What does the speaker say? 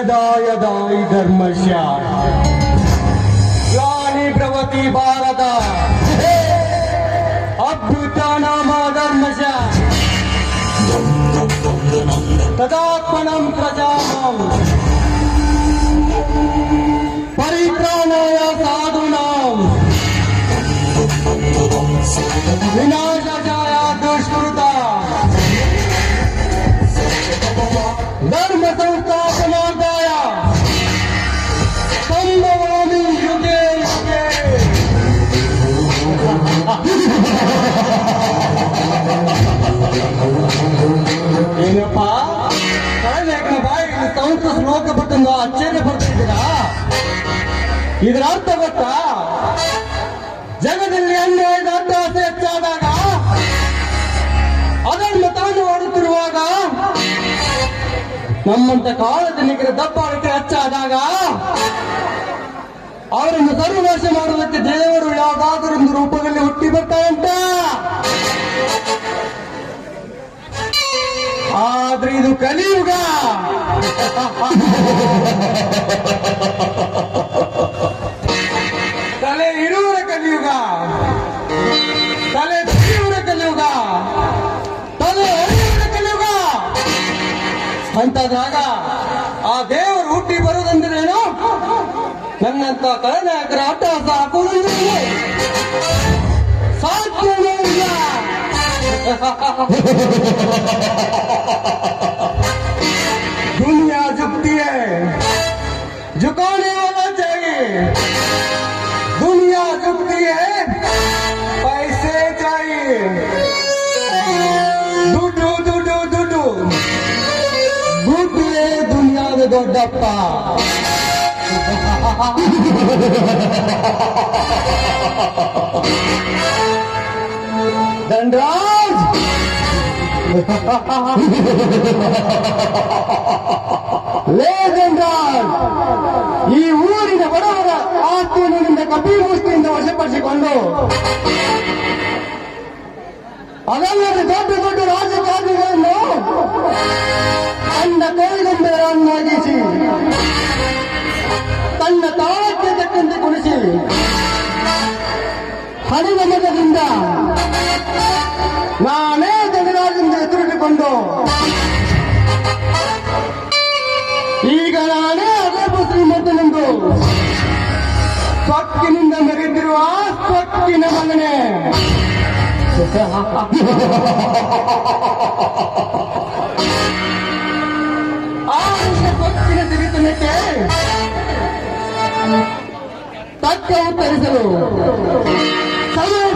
यदा यदा हि धर्मस्य ग्लानिर्भवति भारत अभ्युत्थानम् अधर्मस्य तदात्मनं प्रजानां परित्राणाय साधूनां विनाशाय दुष्कृता धर्म संस्थापनार्थाय संभवामि युगे युगे ಏನಪ್ಪ ಕಳೆದ ಬಾಯಿಗೆ ಸಂಸ್ಕೃತ ಶ್ಲೋಕ ಬರ್ತಂದು ಆಶ್ಚರ್ಯ ಬರ್ತಿದ್ದೀರಾ? ಇದರ ಅರ್ಥ ಗೊತ್ತಾ? ಜಗದಲ್ಲಿ ಅನ್ಯಾಯದ ಅಟ್ಟಹಾಸ ಹೆಚ್ಚಾದಾಗ, ಅದನ್ನು ತಾನು ಮಾಡುತ್ತಿರುವಾಗ, ನಮ್ಮಂತ ಕಾಳಜನಿಗರ ದಬ್ಬಾಳಿಕೆ ಹೆಚ್ಚಾದಾಗ ಅವರನ್ನು ಸರ್ವನಾಶ ಮಾಡುವುದಕ್ಕೆ ದೇವರು ಯಾವುದಾದರೊಂದು ರೂಪದಲ್ಲಿ ಹುಟ್ಟಿ ಬರ್ತಾರಂತ. ಆದ್ರೆ ಇದು ಕಲಿಯುಗ. ತಲೆ ಇರುವರ ಕಲಿಯುಗ, ತಲೆ ತೆಗೆಯುವರ ಕಲಿಯುಗ, ತಲೆ ಹೊಡೆಯುವರ ಕಲಿಯುಗ ಅಂತದಾಗ ಆ ದೇವರು ಹುಟ್ಟಿ ಬರುವುದಂದ್ರೇನು? ನನ್ನಂತ ಕಳನಾಯಕರ ಅಟ್ಟಹಾಸ ಹಾಕುವುದಂದ್ರೆ ಸಾಧ್ಯವೇ ಇಲ್ಲ. दुनिया झुकती है, झुकाने वाला चाहिए. दुनिया झुकती है, पैसे चाहिए. ದುಡ್ಡು ದುಡ್ಡು ದುಡ್ಡು ದುಡ್ಡೇ ದುನಿಯಾದ ದೊಡ್ಡಪ್ಪ. ಧನರಾಜ್, ಲೇ ಧನರಾಜ್, ಈ ಊರಿನ ಬಡವರ ಆಸ್ತಿಯಿಂದ ಕಪಿಮುಷ್ಟಿಯಿಂದ ವಶಪಡಿಸಿಕೊಂಡು ಅದಲ್ಲದೆ ದೊಡ್ಡ ದೊಡ್ಡ ರಾಜಕಾರಣಿಗಳನ್ನು ತನ್ನ ಕೈಗೊಂಬೆಯನ್ನಾಗಿಸಿ ತನ್ನ ತಾಳಕ್ಕೆ ತಕ್ಕಂತೆ ಕುಣಿಸಿ ಹಣದ ಮತದಿಂದ ನಾನೇ ಧನರಾಜೆಂದು ಎದುರಿಟ್ಟುಕೊಂಡು ಈಗ ನಾನೇ ಅಗರ್ಭ ಶ್ರೀಮಂತನೆಂದು ಸೊಕ್ಕಿನಿಂದ ಮೆರೆದಿರುವ ಸೊಕ್ಕಿನ ಮಗನೇ. ಆ ಸೊಕ್ಕಿನ ಸಿರಿತನಕ್ಕೆ ತಕ್ಕ ಉತ್ತರಿಸಲು ಸಮಯ